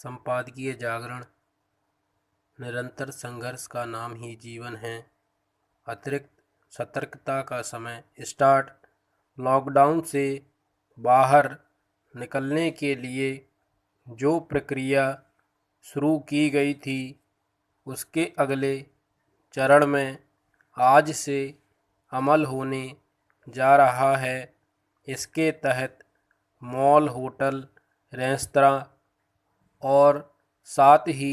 संपादकीय जागरण। निरंतर संघर्ष का नाम ही जीवन है। अतिरिक्त सतर्कता का समय स्टार्ट। लॉकडाउन से बाहर निकलने के लिए जो प्रक्रिया शुरू की गई थी उसके अगले चरण में आज से अमल होने जा रहा है। इसके तहत मॉल, होटल, रेस्तरां और साथ ही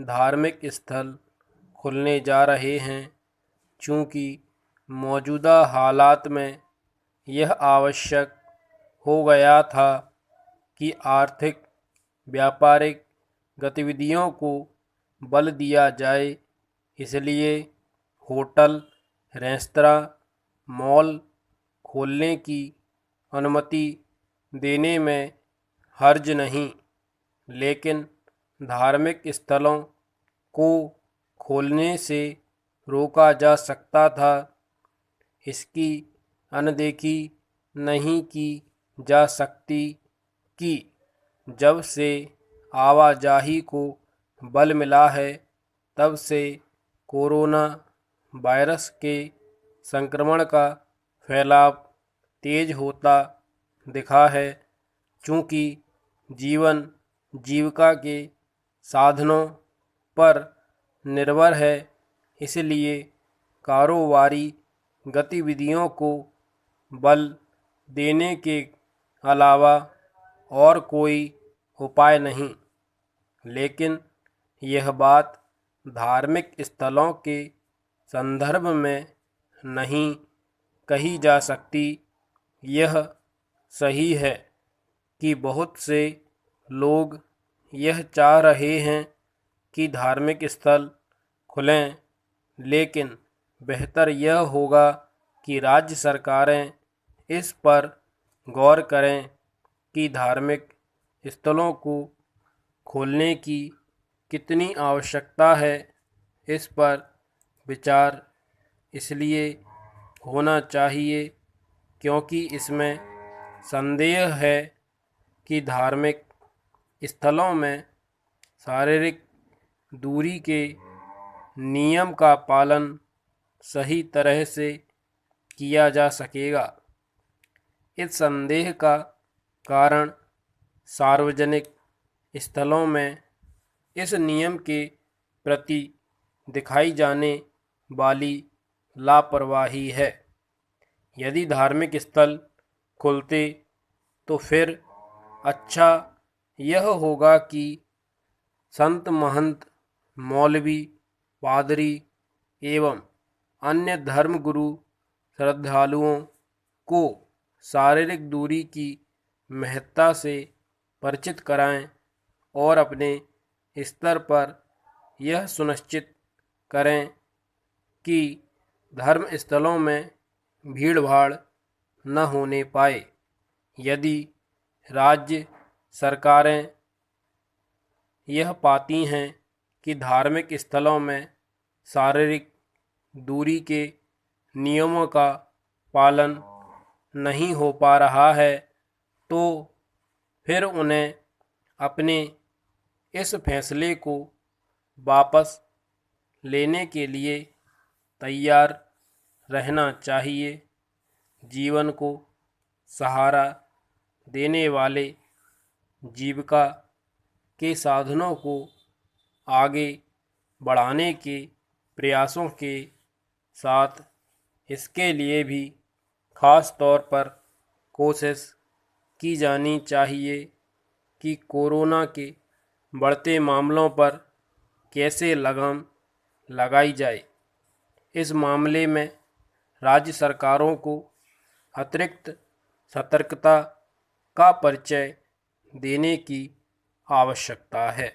धार्मिक स्थल खुलने जा रहे हैं। चूँकि मौजूदा हालात में यह आवश्यक हो गया था कि आर्थिक व्यापारिक गतिविधियों को बल दिया जाए, इसलिए होटल, रेस्तरां, मॉल खोलने की अनुमति देने में हर्ज नहीं, लेकिन धार्मिक स्थलों को खोलने से रोका जा सकता था। इसकी अनदेखी नहीं की जा सकती कि जब से आवाजाही को बल मिला है तब से कोरोना वायरस के संक्रमण का फैलाव तेज होता दिखा है। चूँकि जीवन जीविका के साधनों पर निर्भर है, इसलिए कारोबारी गतिविधियों को बल देने के अलावा और कोई उपाय नहीं। लेकिन यह बात धार्मिक स्थलों के संदर्भ में नहीं कही जा सकती। यह सही है कि बहुत से लोग यह चाह रहे हैं कि धार्मिक स्थल खुलें, लेकिन बेहतर यह होगा कि राज्य सरकारें इस पर गौर करें कि धार्मिक स्थलों को खोलने की कितनी आवश्यकता है। इस पर विचार इसलिए होना चाहिए क्योंकि इसमें संदेह है कि धार्मिक स्थलों में शारीरिक दूरी के नियम का पालन सही तरह से किया जा सकेगा। इस संदेह का कारण सार्वजनिक स्थलों में इस नियम के प्रति दिखाई जाने वाली लापरवाही है। यदि धार्मिक स्थल खुलते तो फिर अच्छा यह होगा कि संत, महंत, मौलवी, पादरी एवं अन्य धर्मगुरु श्रद्धालुओं को शारीरिक दूरी की महत्ता से परिचित कराएं और अपने स्तर पर यह सुनिश्चित करें कि धर्म स्थलों में भीड़-भाड़ न होने पाए। यदि राज्य सरकारें यह पाती हैं कि धार्मिक स्थलों में शारीरिक दूरी के नियमों का पालन नहीं हो पा रहा है, तो फिर उन्हें अपने इस फैसले को वापस लेने के लिए तैयार रहना चाहिए। जीवन को सहारा देने वाले जीविका के साधनों को आगे बढ़ाने के प्रयासों के साथ इसके लिए भी खास तौर पर कोशिश की जानी चाहिए कि कोरोना के बढ़ते मामलों पर कैसे लगाम लगाई जाए। इस मामले में राज्य सरकारों को अतिरिक्त सतर्कता का परिचय देने की आवश्यकता है,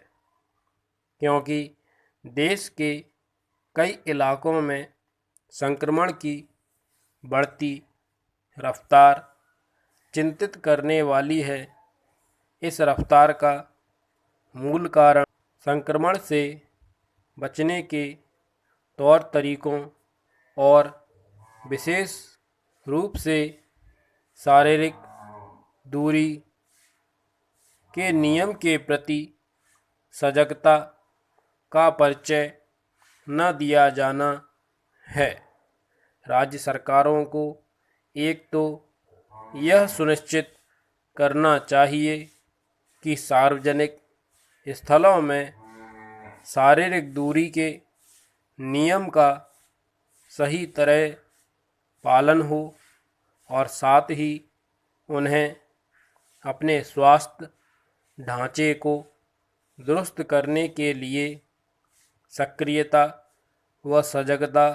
क्योंकि देश के कई इलाकों में संक्रमण की बढ़ती रफ्तार चिंतित करने वाली है। इस रफ्तार का मूल कारण संक्रमण से बचने के तौर तरीकों और विशेष रूप से शारीरिक दूरी के नियम के प्रति सजगता का परिचय न दिया जाना है। राज्य सरकारों को एक तो यह सुनिश्चित करना चाहिए कि सार्वजनिक स्थलों में शारीरिक दूरी के नियम का सही तरह पालन हो और साथ ही उन्हें अपने स्वास्थ्य ढांचे को दुरुस्त करने के लिए सक्रियता व सजगता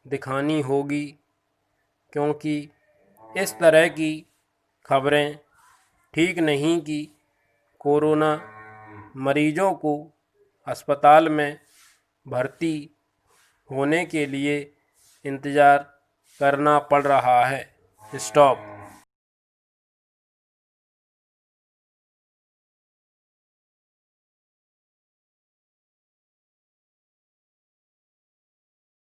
दिखानी होगी, क्योंकि इस तरह की खबरें ठीक नहीं कि कोरोना मरीजों को अस्पताल में भर्ती होने के लिए इंतज़ार करना पड़ रहा है। स्टॉप।